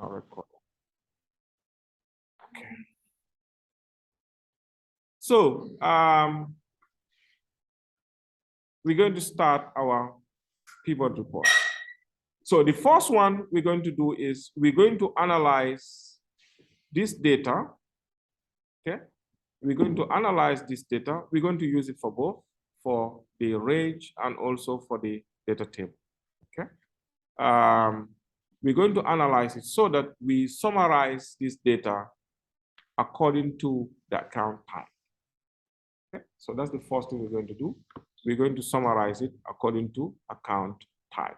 I'll record. Okay. So we're going to start our pivot report. So the first one we're going to do is we're going to analyze this data. Okay. We're going to analyze this data. We're going to use it for both, for the range and also for the data table. Okay. We're going to analyze it so that we summarize this data according to the account type. Okay. So that's the first thing we're going to do. We're going to summarize it according to account type.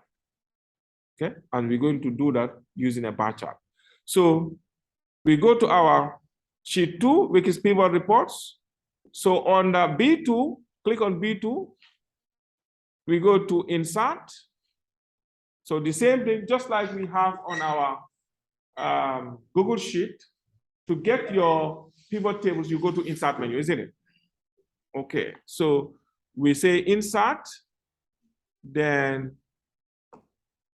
Okay, and we're going to do that using a bar chart. So we go to our sheet 2, which is pivot reports. So on the B2, click on B2. We go to insert. So the same thing, just like we have on our Google Sheet. To get your pivot tables, you go to insert menu, isn't it? Okay, so we say insert, then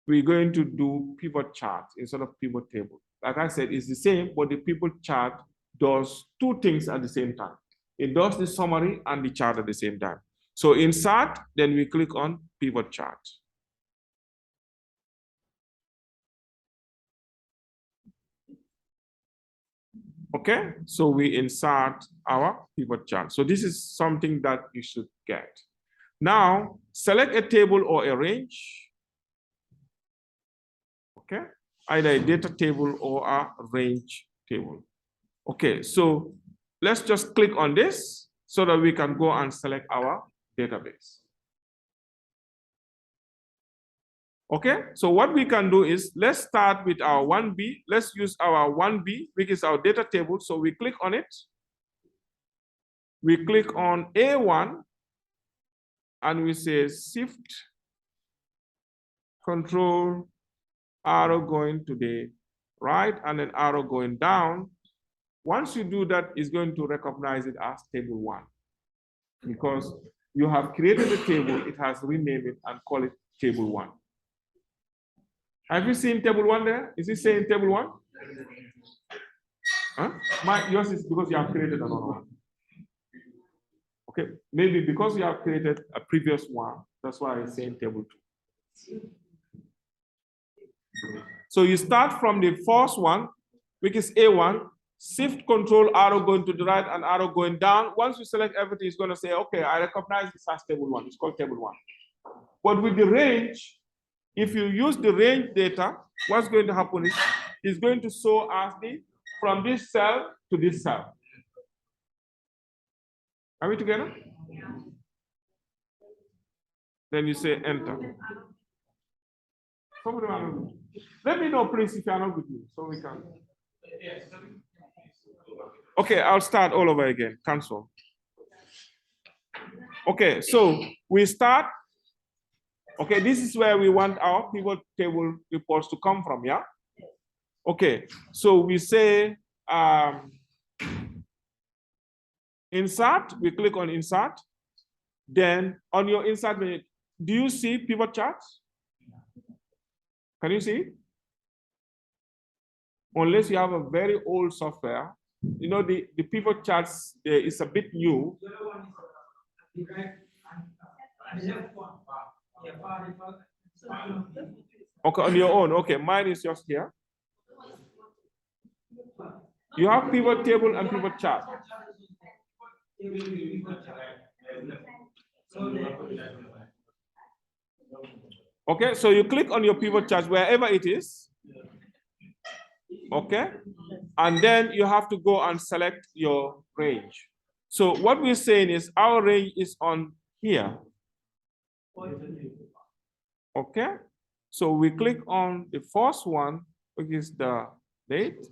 we're going to do pivot chart instead of pivot table. Like I said, it's the same, but the pivot chart does two things at the same time. It does the summary and the chart at the same time. So insert, then we click on pivot chart. Okay, so we insert our pivot chart. So this is something that you should get. Now, select a table or a range. Okay, either a data table or a range table. Okay, so let's just click on this so that we can go and select our database. Okay, so what we can do is let's start with our 1B. Let's use our 1B, which is our data table. So we click on it. We click on A1 and we say shift, control, arrow going to the right and then arrow going down. Once you do that, it's going to recognize it as table 1 because you have created a table, it has renamed it and call it table 1. Have you seen table 1 there? Is it saying table 1? Huh? Yours is because you have created another one. Okay, maybe because you have created a previous one, that's why it's saying table 2. So you start from the first one, which is A1, shift control arrow going to the right and arrow going down. Once you select everything, it's going to say, okay, I recognize this as table 1. It's called table 1. But with the range, if you use the range data, what's going to happen is it's going to show us from this cell to this cell. Are we together? Then you say enter. Let me know, please, if you're not with me, so we can. Okay, I'll start all over again. Cancel. Okay, so we start. Okay, this is where we want our pivot table reports to come from, yeah? Okay, so we say insert, we click on insert. Then on your insert menu, do you see pivot charts? Can you see? Unless you have a very old software, you know, the pivot charts is a bit new. Okay, on your own. Okay, mine is just here. You have pivot table and pivot chart. Okay, so you click on your pivot chart wherever it is. Okay, and then you have to go and select your range. So what we're saying is our range is on here. Okay, so we click on the first one, which is the date.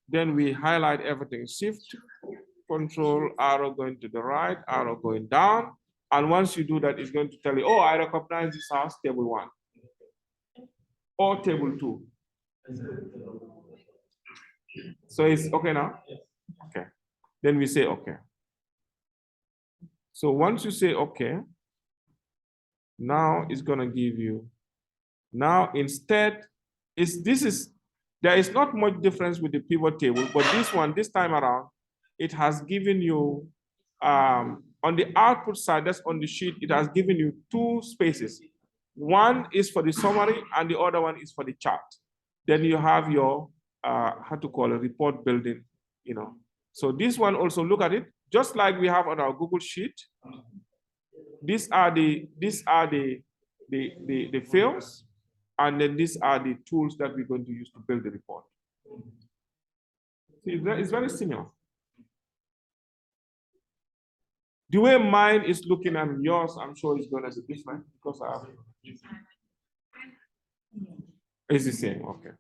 Then we highlight everything, shift, control, arrow going to the right, arrow going down. And once you do that, it's going to tell you, oh, I recognize this as table 1 or table 2. So it's okay now? Okay. Then we say okay. So once you say okay, now it's going to give you, now instead, this is There is not much difference with the pivot table, but this one, this time around, it has given you, on the output side, that's on the sheet, it has given you two spaces. One is for the summary and the other one is for the chart. Then you have your, how to call it, report building, you know. So this one also, look at it, just like we have on our Google Sheet. These are the fields, and then these are the tools that we're going to use to build the report. See, it's very similar. The way mine is looking and yours, I'm sure is going to be different because I have. It's the same, okay.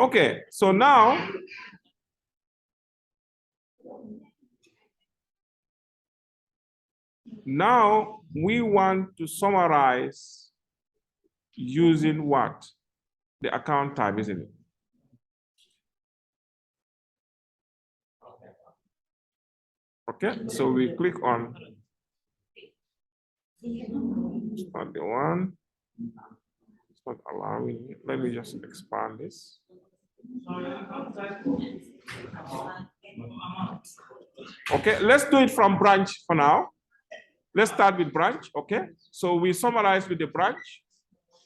Okay, so now we want to summarize using what? The account type, isn't it? Okay, so we click on it's not the one. It's not allowing me. Let me just expand this. Okay, let's do it from branch for now. Let's start with branch, okay? So we summarize with the branch.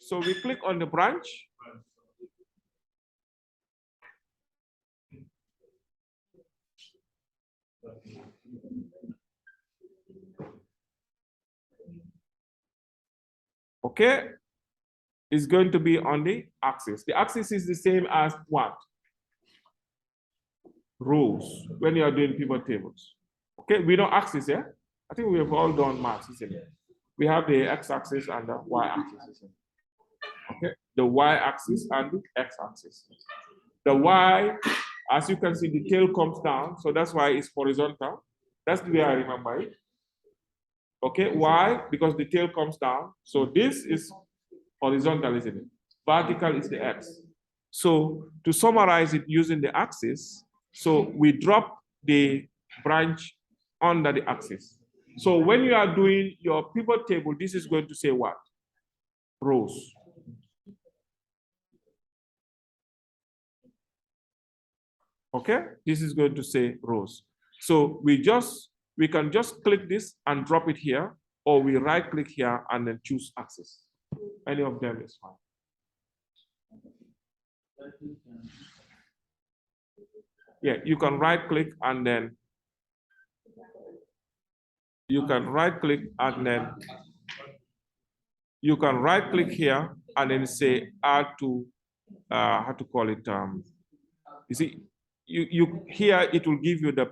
So we click on the branch. Okay, it's going to be on the axis. The axis is the same as what? Rows, when you are doing pivot tables. Okay, we know axis, yeah? I think we have all done maths, isn't it? We have the x-axis and the y-axis, isn't it? Okay, the y-axis and the x-axis. The y, as you can see, the tail comes down, so that's why it's horizontal. That's the way I remember it. Okay, why? Because the tail comes down. So this is horizontal, isn't it? Vertical is the x. So to summarize it using the axis, so we drop the branch under the axis. So when you are doing your pivot table, this is going to say what? Rows. Okay, this is going to say rows. So we can just click this and drop it here, or we right click here and then choose axis. Any of them is fine. Yeah, you can right click and then you can right click and then you can right click here and then say add to how to call it, you see, you here it will give you the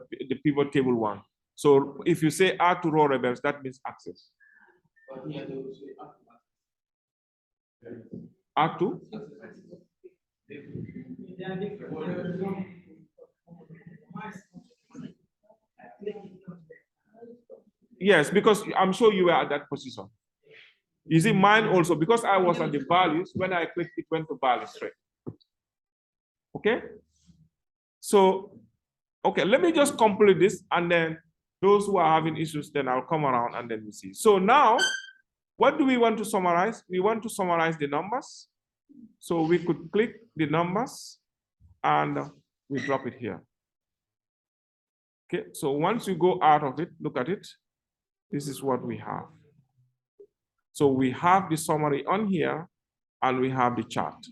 pivot table one. So if you say add to row rebels, that means access. Add to? Yes, because I'm sure you were at that position. You see, mine also, because I was at the values, when I clicked, it went to value straight. Okay? So, okay, let me just complete this, and then those who are having issues, then I'll come around and then we see. So now, what do we want to summarize? We want to summarize the numbers. So we could click the numbers and we drop it here. Okay, so once you go out of it, look at it. This is what we have. So we have the summary on here and we have the chart.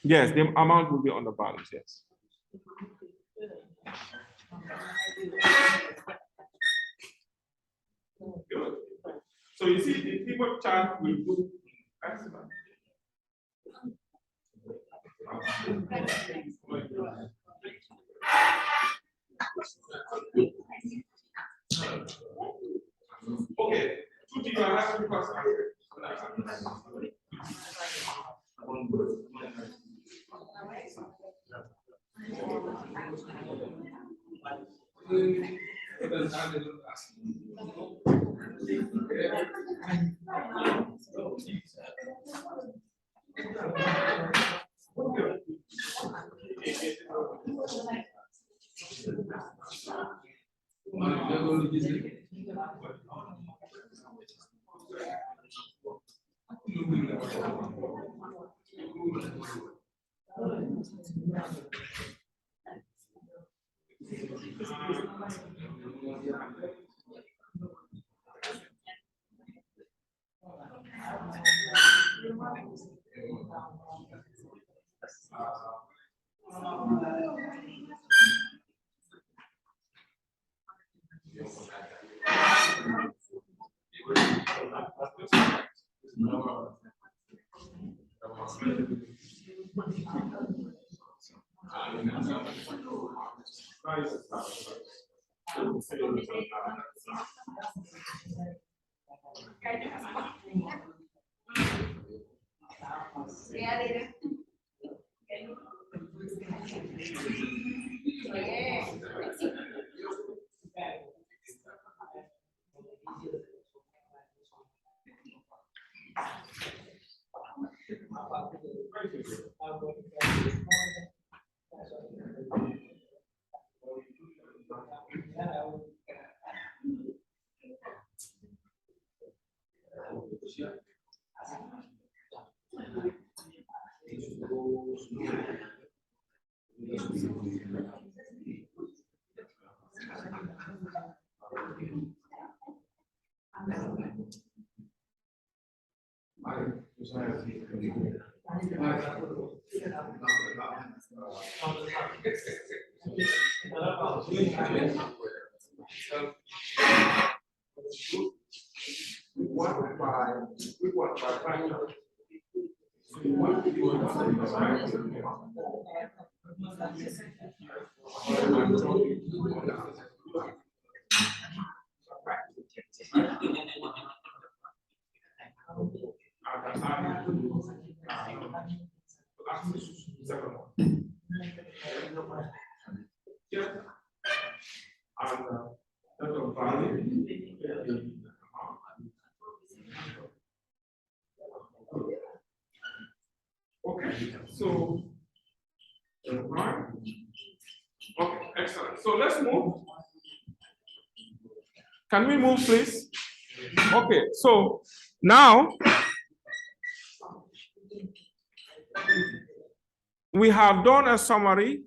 Yes, the amount will be on the balance, yes. Good. So you see, the pivot chart will do excellent. Okay, Tuti, you are asking questions. Okay, so right. Okay, excellent. So let's move. Can we move, please? Okay, so now we have done a summary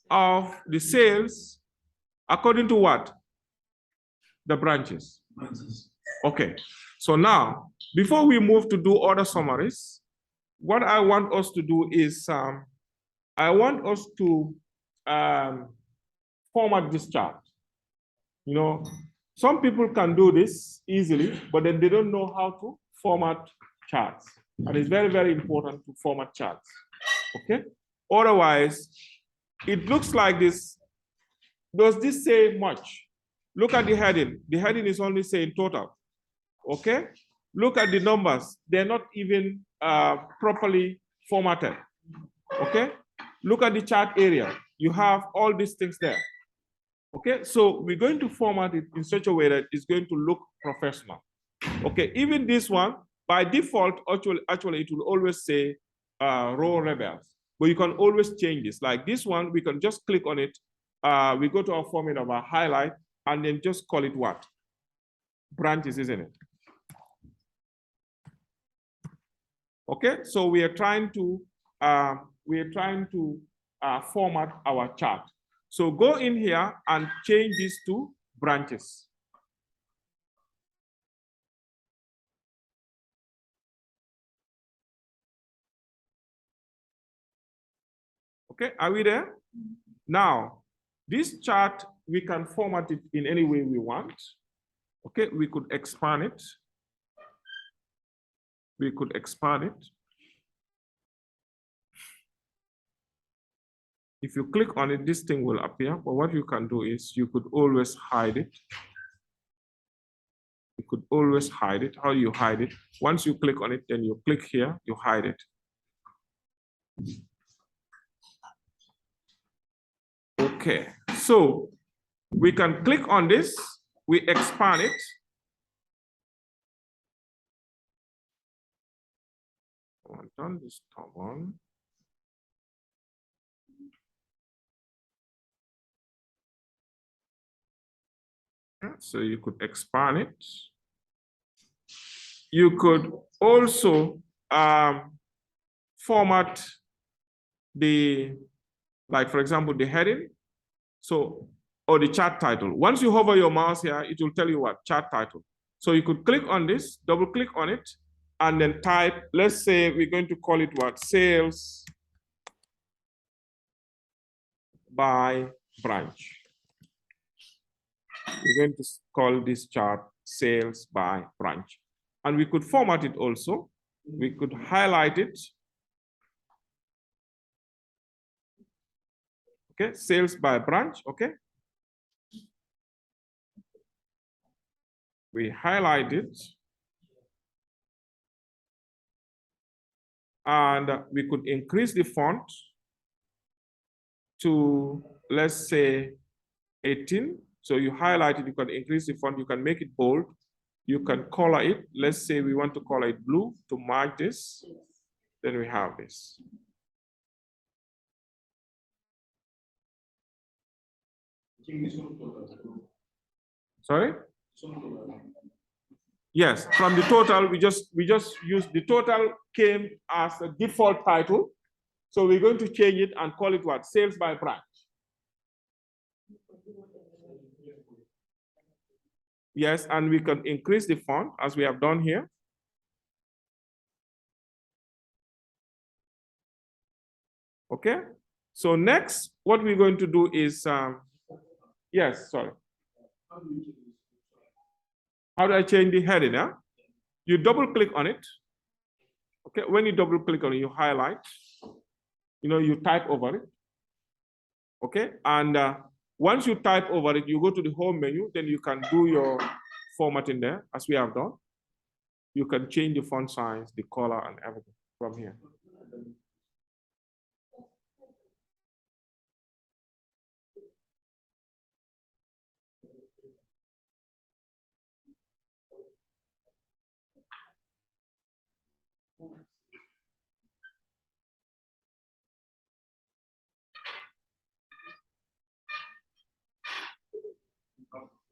of the sales according to what? The branches. Okay, so now before we move to do other summaries, what I want us to do is I want us to format this chart. You know, some people can do this easily, but then they don't know how to format charts. And it's very, very important to format charts. Okay? Otherwise, it looks like this. Does this say much? Look at the heading. The heading is only saying total. Okay? Look at the numbers. They're not even properly formatted. Okay? Look at the chart area. You have all these things there. Okay, so we're going to format it in such a way that it's going to look professional. Okay, even this one, by default, actually it will always say row rebels, but you can always change this. Like this one, we can just click on it. We go to our format of our highlight and then just call it what? Branches, isn't it? Okay, so we are trying to format our chart. So go in here and change this to branches. Okay, are we there? Now, this chart, we can format it in any way we want. Okay, we could expand it. We could expand it. If you click on it, this thing will appear, but what you can do is you could always hide it. You could always hide it. How do you hide it? Once you click on it, then you click here, you hide it. Okay, so we can click on this, we expand it. I've done this top one. So you could expand it. You could also format the, like for example, the heading. So, or the chart title. Once you hover your mouse here, it will tell you what chart title. So you could click on this, double click on it, and then type, let's say we're going to call it what? Sales by branch. We're going to call this chart sales by branch. And we could format it also. We could highlight it. Okay, sales by branch, okay. We highlight it. And we could increase the font to, let's say, 18. So you highlight it, you can increase the font, you can make it bold, you can color it. Let's say we want to color it blue to mark this. Then we have this. Sorry? Yes, from the total, we just use the total came as a default title. So we're going to change it and call it what? Sales by branch. Yes, and we can increase the font as we have done here. Okay, so next, what we're going to do is, yes, sorry. How do I change the heading? Huh? You double click on it. Okay, when you double click on it, you highlight, you type over it. Okay, and once you type over it, you go to the home menu, then you can do your formatting there, as we have done. You can change the font size, the color, and everything from here.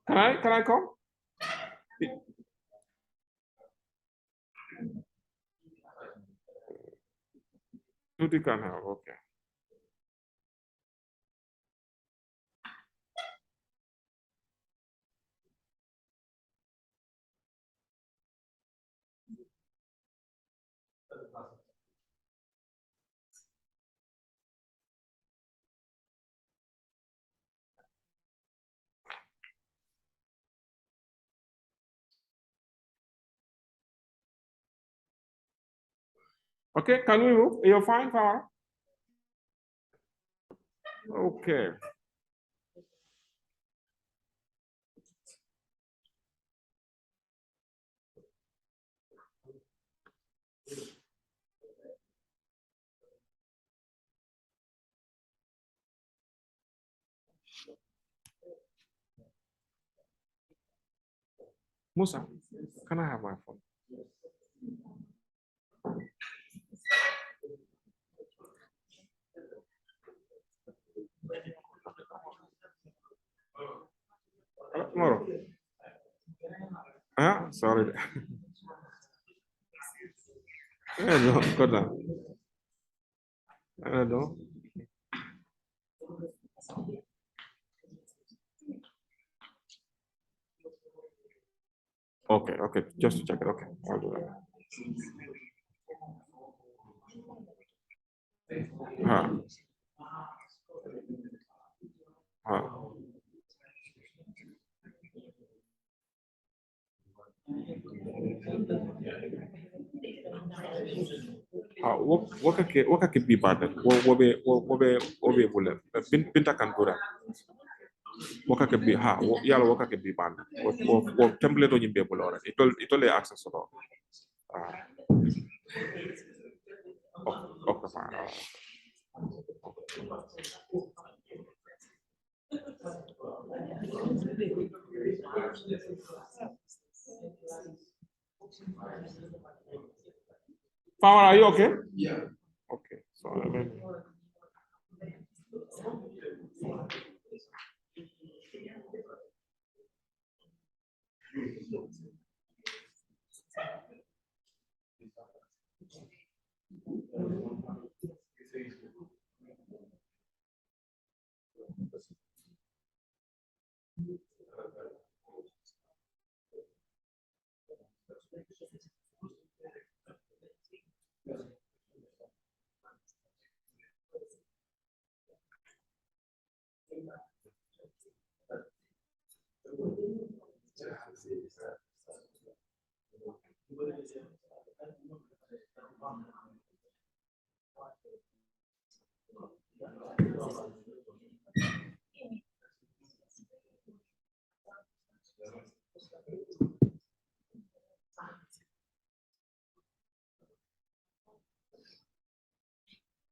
Can I come? You can have, okay. Okay, can we move? You're fine, Farah? Okay. Musa, can I have my phone? Tomorrow. Sorry. No, good now. I don't know. Okay, just to check it. Okay, I'll do that. What can be bad? What be bullet? Pinta can do that. What can be yalla what can be bad? What template on you be able to it only access to okay, fine. Power, are you okay? Yeah. Okay, so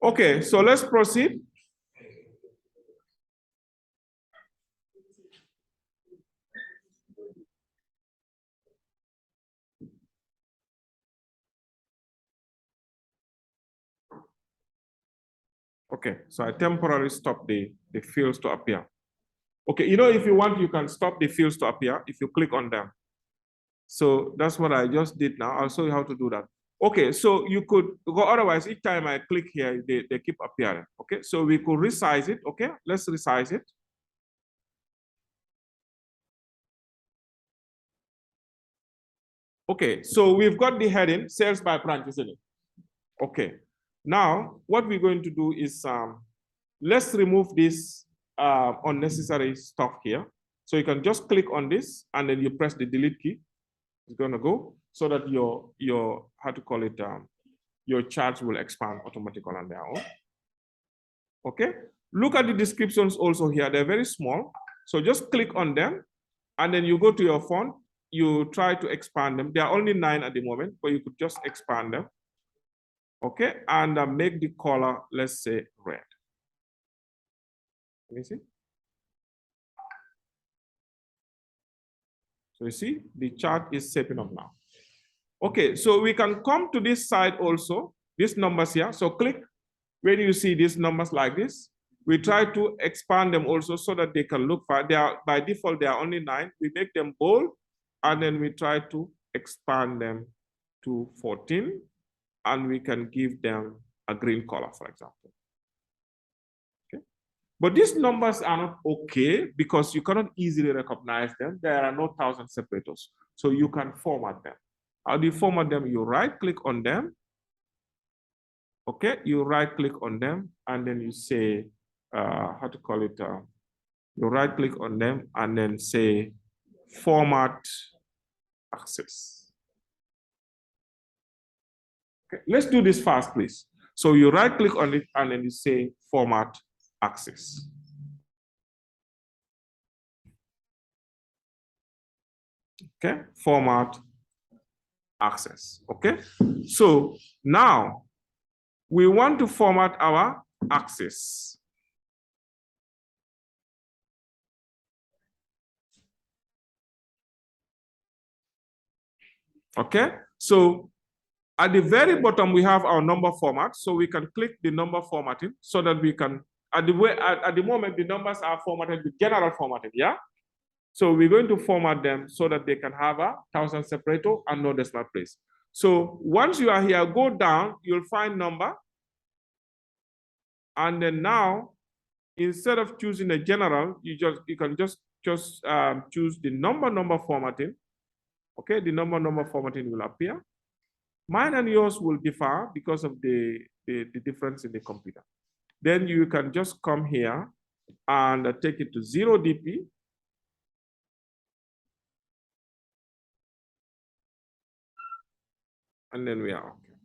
Okay, so let's proceed. Okay, so I temporarily stop the fields to appear. Okay, if you want, you can stop the fields to appear if you click on them. So that's what I just did now. I'll show you how to do that. Okay, so you could go, otherwise each time I click here, they keep appearing. Okay, so we could resize it. Okay, let's resize it. Okay, so we've got the heading, sales by branch, isn't it? Okay, now what we're going to do is, let's remove this unnecessary stuff here. So you can just click on this and then you press the delete key. It's gonna go so that your how to call it, your charts will expand automatically on their own. Okay, look at the descriptions also here. They're very small. So just click on them and then you go to your font. You try to expand them. There are only 9 at the moment, but you could just expand them. Okay, and make the color, let's say, red. Let me see. So you see, the chart is shaping up now. Okay, so we can come to this side also, these numbers here. So click when you see these numbers like this. We try to expand them also so that they can look fine. They are, by default, they are only 9. We make them bold, and then we try to expand them to 14, and we can give them a green color, for example. Okay, but these numbers are not okay because you cannot easily recognize them. There are no 1,000 separators, so you can format them. How do you format them? You right-click on them. Okay, you right-click on them, and then you say, how to call it? You right-click on them, and then say, format axis. Okay, let's do this fast, please. So you right-click on it, and then you say, format axis. Okay, format axis. Okay, so now we want to format our axis. Okay, so at the very bottom, we have our number format. So we can click the number formatting so that we can, at the moment, the numbers are formatted with general formatting, yeah? So we're going to format them so that they can have a 1,000 separator and no decimal place. So once you are here, go down, you'll find number. And then now, instead of choosing a general, you can just choose the number formatting. Okay, the number formatting will appear. Mine and yours will differ because of the difference in the computer. Then you can just come here and take it to 0 dp. And then we are okay.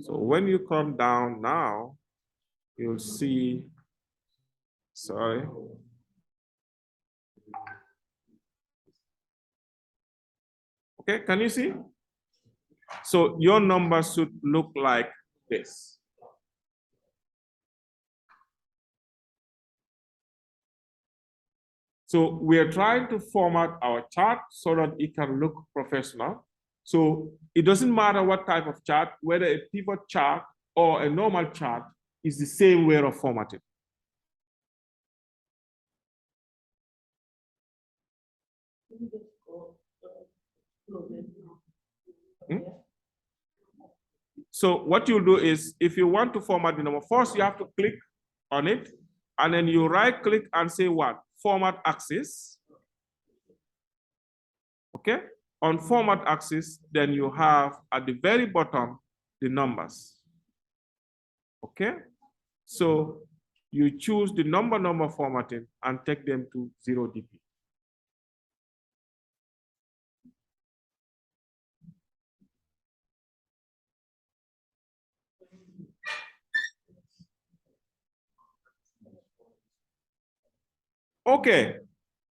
So when you come down now, you'll see, sorry. Okay, can you see? So your number should look like this. So we are trying to format our chart so that it can look professional. So it doesn't matter what type of chart, whether a pivot chart or a normal chart, is the same way of formatting. Hmm? So what you'll do is, if you want to format the number, first you have to click on it, and then you right click and say what? Format axis. Okay? On format axis, then you have at the very bottom the numbers. Okay? So you choose the number formatting and take them to 0 dp. Okay,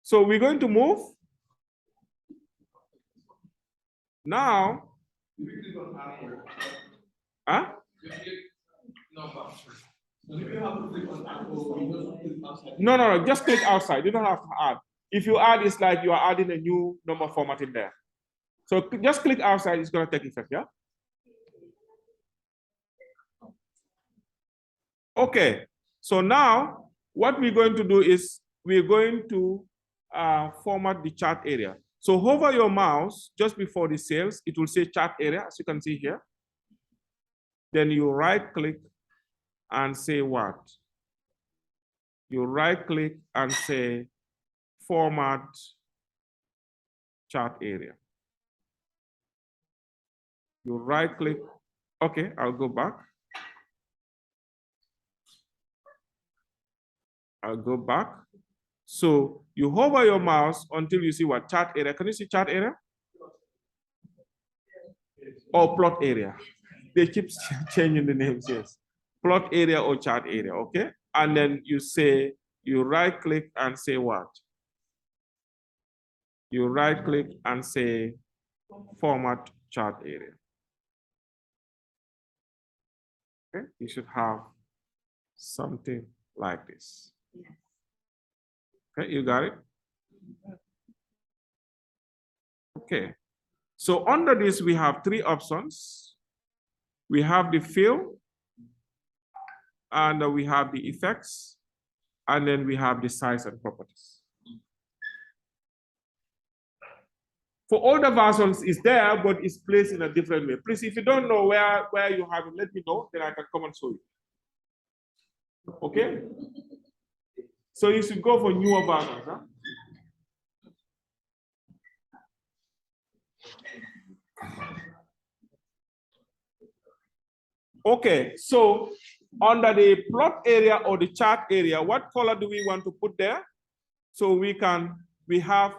so we're going to move. Now, huh? No, just click outside. You don't have to add. If you add, it's like you are adding a new number format in there. So just click outside, it's going to take effect, yeah? Okay, so now what we're going to do is we're going to format the chart area. So hover your mouse just before the cells, it will say chart area, as you can see here. Then you right click and say what? You right click and say format chart area. You right click, okay, I'll go back. I'll go back. So you hover your mouse until you see what? Chart area. Can you see chart area? Or plot area. They keep changing the names, yes. Plot area or chart area, okay? And then you say, you right click and say what? You right click and say format chart area. Okay, you should have something like this. Okay, you got it? Okay, so under this, we have three options. We have the fill, and we have the effects, and then we have the size and properties. For older versions, it's there, but it's placed in a different way. Please, if you don't know where you have it, let me know, then I can come and show you. Okay? So you should go for newer versions, huh? Okay, so under the plot area or the chart area, what color do we want to put there? So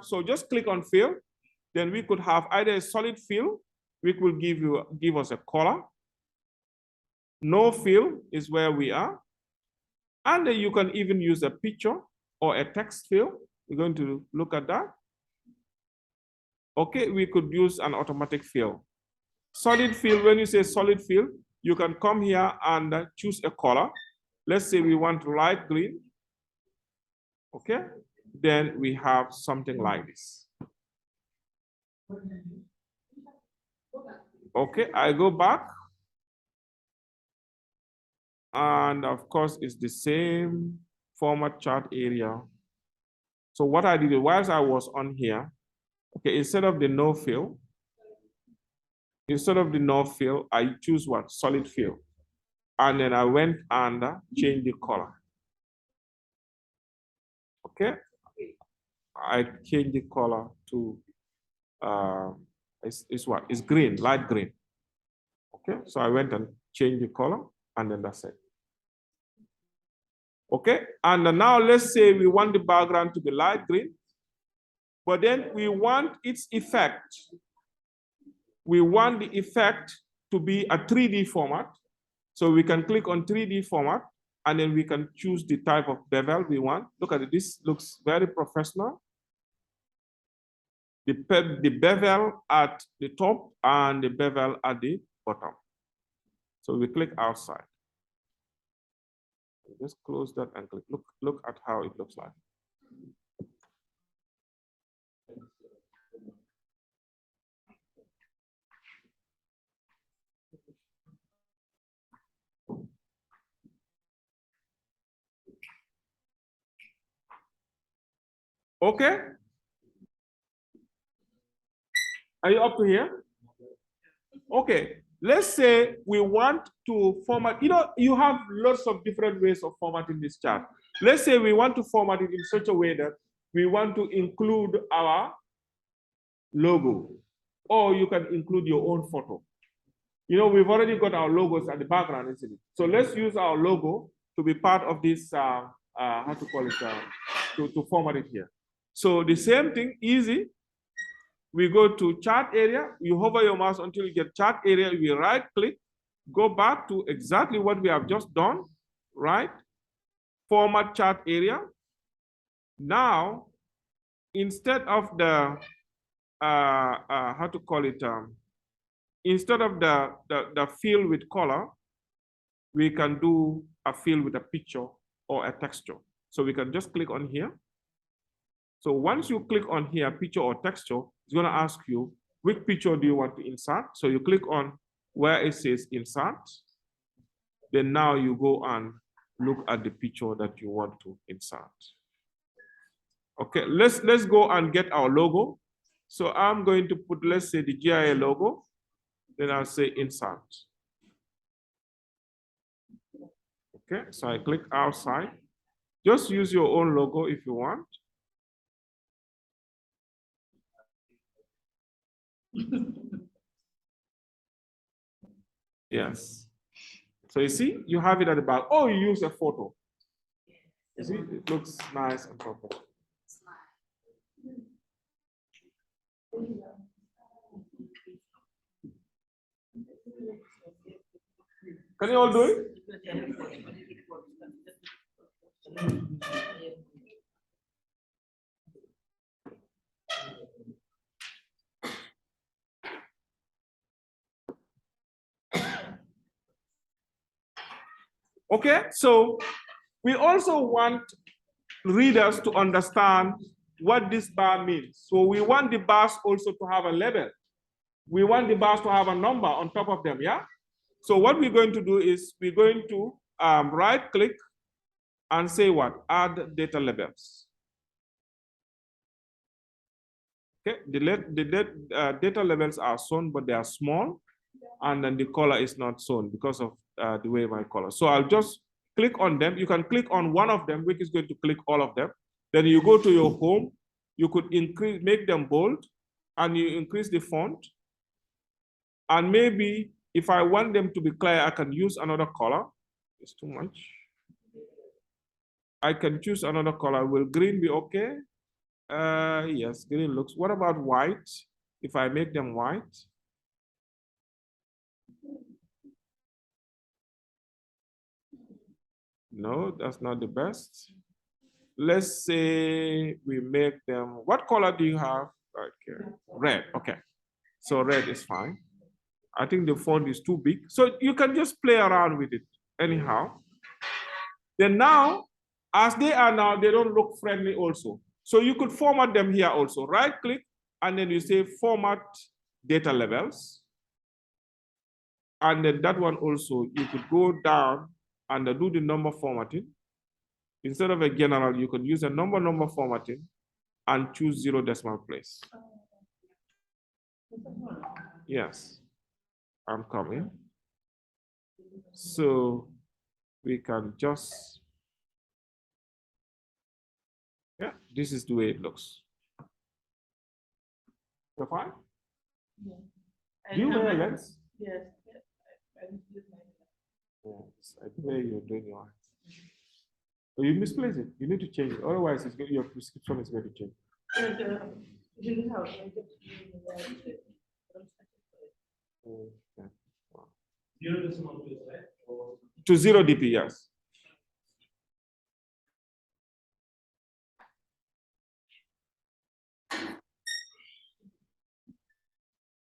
so just click on fill. Then we could have either a solid fill, which will give us a color. No fill is where we are. And then you can even use a picture or a text fill. We're going to look at that. Okay, we could use an automatic fill. Solid fill, when you say solid fill, you can come here and choose a color. Let's say we want light green. Okay, then we have something like this. Okay, I go back. And of course, it's the same format chart area. So what I did whilst I was on here, okay, instead of the no fill, I choose what? Solid fill. And then I went and changed the color. Okay, I changed the color to it's what? It's green, light green. Okay, so I went and changed the color, and then that's it. Okay, and now let's say we want the background to be light green, but then we want its effect. We want the effect to be a 3D format. So we can click on 3D format, and then we can choose the type of bevel we want. Look at it, this looks very professional. The bevel at the top and the bevel at the bottom. So we click outside. Just close that and click. Look at how it looks like. Okay. Are you up to here? Okay. Let's say we want to format, you have lots of different ways of formatting this chart. Let's say we want to format it in such a way that we want to include our logo, or you can include your own photo. We've already got our logos at the background, isn't it? So let's use our logo to be part of this, how to call it, to format it here. So the same thing, easy. We go to chart area, you hover your mouse until you get chart area, we right click, go back to exactly what we have just done, right? Format chart area. Now, instead of the how to call it, instead of the field with color, we can do a field with a picture or a texture. So we can just click on here. So once you click on here, picture or texture, it's going to ask you which picture do you want to insert. So you click on where it says insert. Then now you go and look at the picture that you want to insert. Okay, let's go and get our logo. So I'm going to put, let's say, the GIA logo. Then I'll say insert. Okay, so I click outside. Just use your own logo if you want. Yes. So you see, you have it at the back. Oh, you use a photo. You see, it looks nice and proper. Can you all do it? Okay, so we also want readers to understand what this bar means. So we want the bars also to have a label. We want the bars to have a number on top of them, yeah? So what we're going to do is we're going to right click and say what? Add data labels. Okay, the data labels are shown, but they are small, and then the color is not shown because of the way my color. So I'll just click on them. You can click on one of them, which is going to click all of them. Then you go to your home. You could make them bold, and you increase the font. And maybe if I want them to be clear, I can use another color. It's too much. I can choose another color. Will green be okay? Yes, green looks. What about white? If I make them white? No, that's not the best. Let's say we make them, what color do you have? Okay, red, okay. So red is fine. I think the font is too big. So you can just play around with it anyhow. Then now, as they are now, they don't look friendly also. So you could format them here also. Right click, and then you say format data labels. And then that one also, you could go down and do the number formatting. Instead of a general, you can use a number formatting and choose 0 decimal place. Yes, I'm coming. So we can just, yeah, this is the way it looks. So fine? Yeah. Do you wear a lens? Yes. Yes, I think you're doing your eyes. So you misplace it. You need to change it. Otherwise, it's your prescription is going to change. Okay. Wow. 0 decimal place, right? To 0 dp, yes.